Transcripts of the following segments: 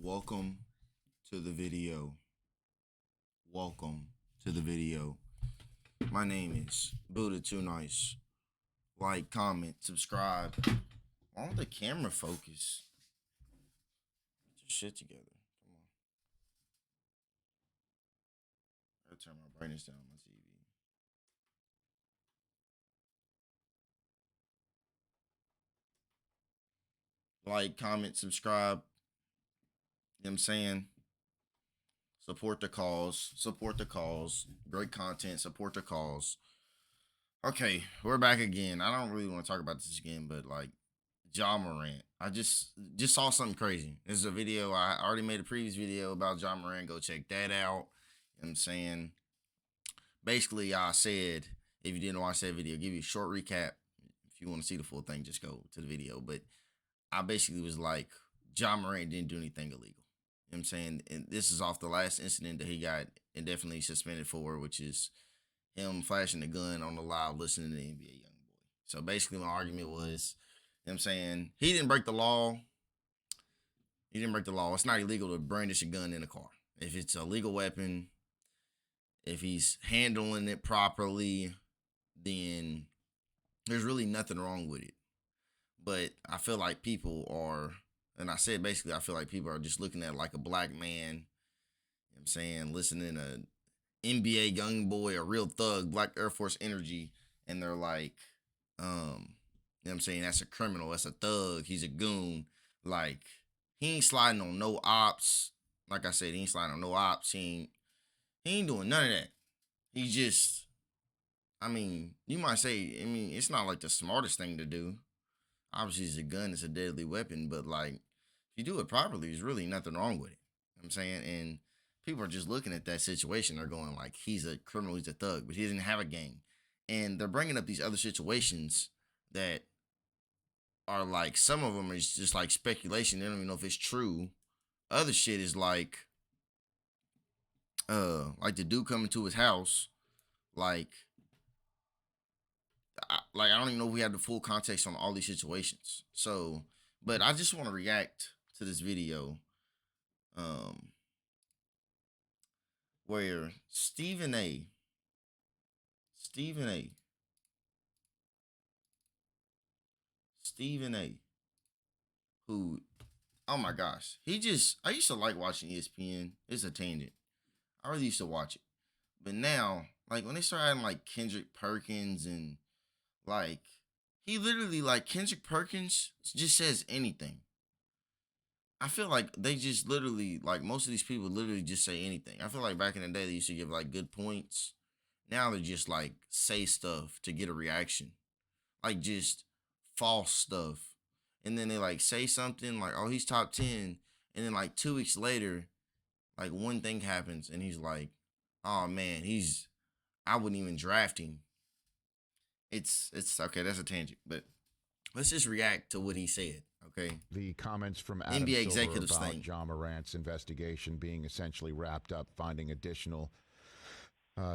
Welcome to the video. Welcome to the video. My name is Buddha Too Nice. Like, comment, subscribe. Why don't the camera focus? Get your shit together. Come on. I gotta turn my brightness down on my TV. Like, comment, subscribe. You know what I'm saying? Support the cause. Support the cause. Great content. Support the cause. Okay, we're back again. I don't really want to talk about this again, but like Ja Morant. I just saw something crazy. This is a video. I already made a previous video about Ja Morant. Go check that out. You know what I'm saying? Basically, I said, if you didn't watch that video, give you a short recap. If you want to see the full thing, just go to the video. But I basically was like, Ja Morant didn't do anything illegal. You know what I'm saying? And this is off the last incident that he got indefinitely suspended for, which is him flashing the gun on the live listening to the NBA Youngboy. So basically, my argument was, you know what I'm saying, he didn't break the law. He didn't break the law. It's not illegal to brandish a gun in a car. If it's a legal weapon, if he's handling it properly, then there's really nothing wrong with it. But I feel like people are, and I said basically, I feel like people are just looking at it like a black man, you know what I'm saying, listening to NBA young boy, a real thug, Black Air Force energy, and they're like, you know what I'm saying, that's a criminal, that's a thug, he's a goon. Like, he ain't sliding on no ops. Like I said, he ain't sliding on no ops. He ain't doing none of that. He just, I mean, you might say, I mean, it's not like the smartest thing to do. Obviously, it's a gun, it's a deadly weapon, but like, if you do it properly, there's really nothing wrong with it. You know what I'm saying? And people are just looking at that situation. They're going like, he's a criminal, he's a thug, but he doesn't have a gang. And they're bringing up these other situations that are like, some of them is just like speculation. They don't even know if it's true. Other shit is like the dude coming to his house, like, I don't even know if we have the full context on all these situations. So, but I just want to react to this video, um, where Stephen A, Stephen A, who, oh my gosh, I used to like watching ESPN. It's a tangent. I really used to watch it. But now, like, when they start adding like Kendrick Perkins and like, he literally, like, Kendrick Perkins just says anything. I feel like they just literally, like, most of these people literally just say anything. I feel like back in the day they used to give like good points. Now they just like say stuff to get a reaction, like just false stuff, and then they like say something like, "Oh, he's top 10," and then like 2 weeks later, like one thing happens, and he's like, "Oh man, I wouldn't even draft him." It's okay. That's a tangent, but let's just react to what he said. Okay, The comments from Adam NBA Silver executives about thing. Ja Morant's investigation being essentially wrapped up, finding additional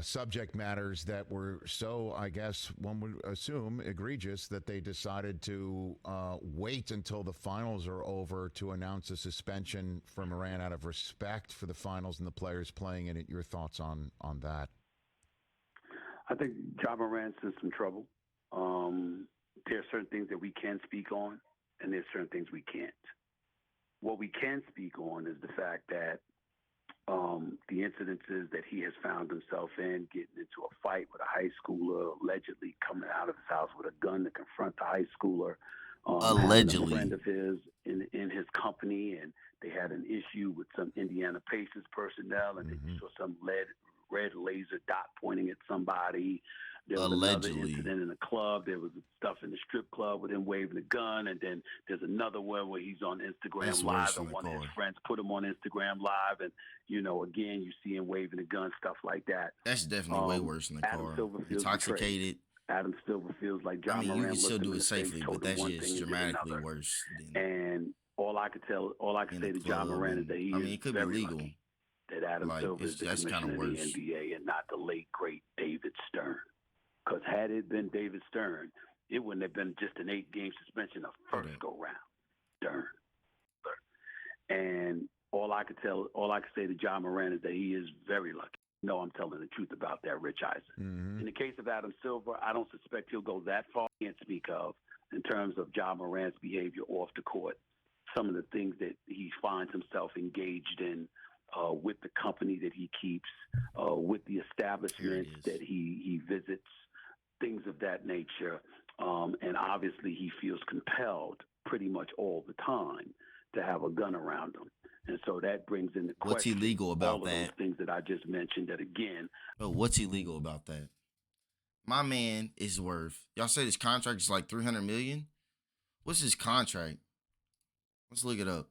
subject matters that were so, I guess, one would assume, egregious that they decided to wait until the finals are over to announce a suspension for Morant out of respect for the finals and the players playing in it. Your thoughts on that? I think Ja Morant's in some trouble. There are certain things that we can speak on, and there's certain things we can't. What we can speak on is the fact that the incidences that he has found himself in, getting into a fight with a high schooler, allegedly coming out of his house with a gun to confront the high schooler, having a friend Allegedly. of his in his company, and they had an issue with some Indiana Pacers personnel, and then you Mm-hmm. saw some red laser dot pointing at somebody. There was another Allegedly. incident in a club. There was stuff in the strip club with him waving a gun, and then there's another one where he's on That's Instagram worse Live, in and the one of his car. friends put him on Instagram Live, and again, you see him waving a gun, stuff like that. That's definitely way Um, worse in the Adam car. Silver feels betrayed. Intoxicated. Adam Silver feels like I Ja mean, you can Morant still looked him do in it the face, safely, but told him that's one thing just and did dramatically another. worse than And all I can in a say to Ja club. Morant is And that he I is mean, it could be very legal. lucky that Adam Like, Silver is the that's kind of commissioner of the worse. NBA and not the late great David Stern. Because had it been David Stern, it wouldn't have been just an 8-game suspension the Hold first up. go round. Stern. And all I could say to Ja Morant is that he is very lucky. No, I'm telling the truth about that, Rich Eisen. Mm-hmm. In the case of Adam Silver, I don't suspect he'll go that far. I can't speak of in terms of Ja Morant's behavior off the court. Some of the things that he finds himself engaged in with the company that he keeps, with the establishments that he visits, things of that nature. And obviously, he feels compelled pretty much all the time to have a gun around him. And so that brings into What's question illegal about all of those that? things that I just mentioned. That again, Bro, what's illegal about that? My man is worth. Y'all said his contract is like 300 million. What's his contract? Let's look it up.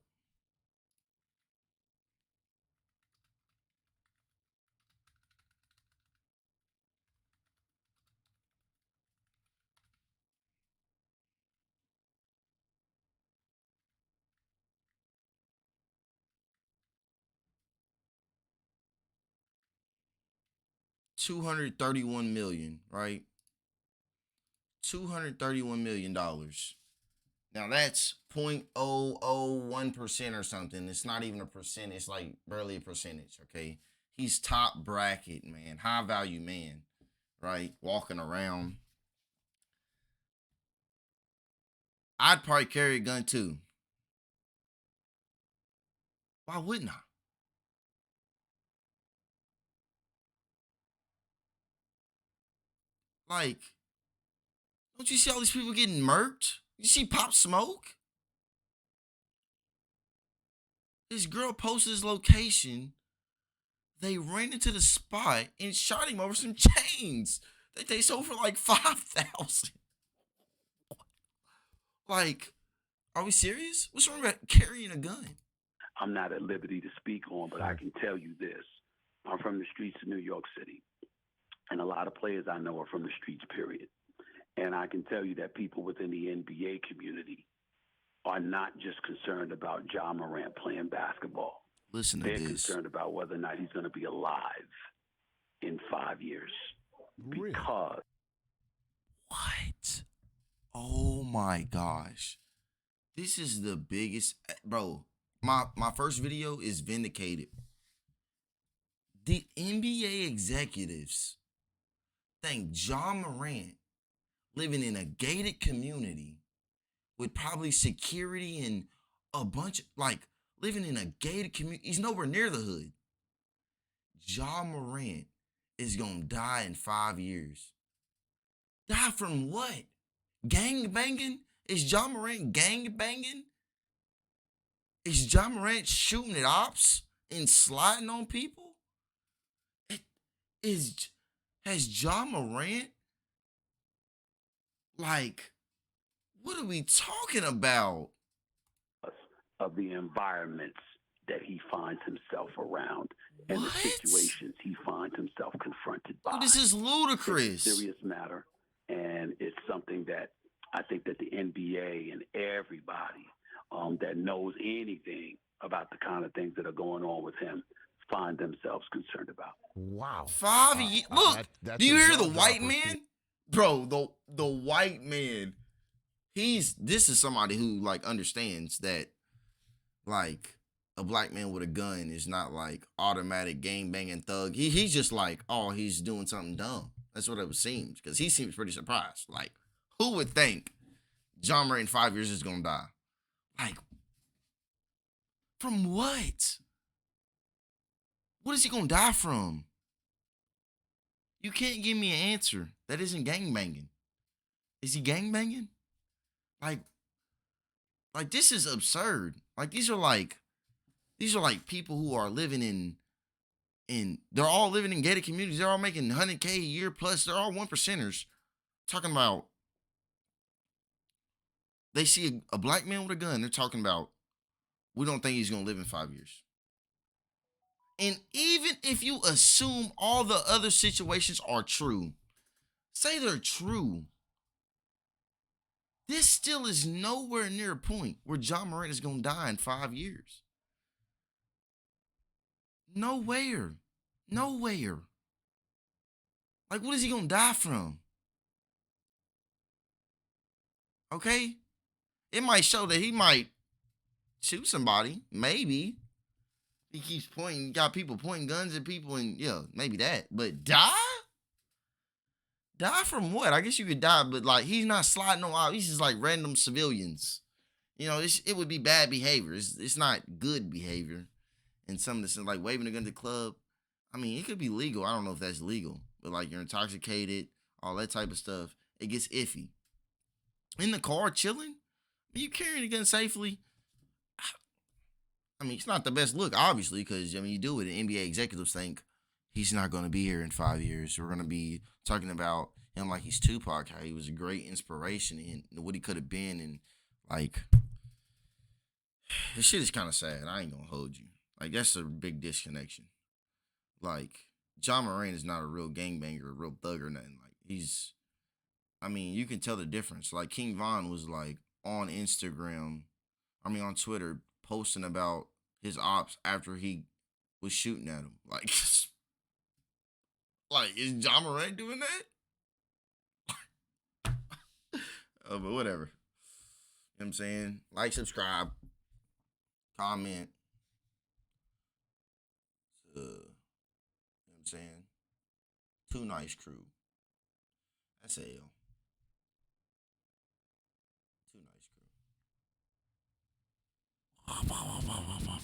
$231 million, right? $231 million. Now that's 0.001% or something. It's not even a percent. It's like barely a percentage. Okay, he's top bracket, man, high value man, right? Walking around. I'd probably carry a gun too. Why wouldn't I? Like, don't you see all these people getting murked? You see Pop Smoke? This girl posted his location. They ran into the spot and shot him over some chains that they sold for like 5,000. Like, are we serious? What's wrong with carrying a gun? I'm not at liberty to speak on, but I can tell you this. I'm from the streets of New York City, and a lot of players I know are from the streets, period. And I can tell you that people within the NBA community are not just concerned about Ja Morant playing basketball. Listen to They're this. concerned about whether or not he's going to be alive in 5 years. Really? Because What? Oh my gosh. This is the biggest, bro. My first video is vindicated. The NBA executives think Ja Morant living in a gated community with probably security and a bunch of, like, living in a gated community. He's nowhere near the hood. Ja Morant is gonna die in 5 years. Die from what? Gang banging? Is Ja Morant gang banging? Is Ja Morant shooting at ops and sliding on people? Is has Ja Morant, like, what are we talking about? of the environments that he finds himself around and the What? situations he finds himself confronted by. Dude, this is It's a ludicrous. serious matter, and it's something that I think that the NBA and everybody that knows anything about the kind of things that are going on with him find themselves concerned about. Wow. 5 years. Look, that's do you a hear the jaw white dropper, man? Steve. Bro, the white man. This is somebody who, like, understands that, like, a black man with a gun is not like automatic gang banging thug. He's just like, oh, he's doing something dumb. That's what it seems, because he seems pretty surprised. Like, who would think Ja Morant in 5 years is gonna die? Like, from what? What is he gonna die from? You can't give me an answer that isn't gang banging. Is he gang banging? Like, this is absurd. Like, these are like people who are living in they're all living in gated communities. They're all making 100K a year plus. They're all one percenters. Talking about, they see a black man with a gun. They're talking about, we don't think he's gonna live in 5 years. And even if you assume all the other situations are true, say they're true, this still is nowhere near a point where Ja Morant is gonna die in 5 years. Nowhere. Nowhere. Like, what is he gonna die from? Okay? It might show that he might shoot somebody, maybe. He keeps pointing, got people pointing guns at people, and yeah, maybe that. But die? Die from what? I guess you could die, but like he's not sliding on out. He's just like random civilians. It would be bad behavior. It's not good behavior. And some of this, like waving a gun to the club. I mean, it could be legal. I don't know if that's legal, but like you're intoxicated, all that type of stuff. It gets iffy. In the car, chilling. Are you carrying a gun safely? I mean, it's not the best look, obviously, because I mean, you do it. And NBA executives think he's not going to be here in 5 years. We're going to be talking about him like he's Tupac, how he was a great inspiration and what he could have been, and like this shit is kind of sad. I ain't gonna hold you. Like that's a big disconnection. Like Ja Morant is not a real gangbanger, a real thug or nothing. Like he's, I mean, you can tell the difference. Like King Von was like on Instagram, I mean on Twitter, posting about his ops after he was shooting at him. Like, like is Ja Morant doing that? But whatever. You know what I'm saying? Like, subscribe, comment. You know what I'm saying? Too nice crew. That's a L. Too nice crew.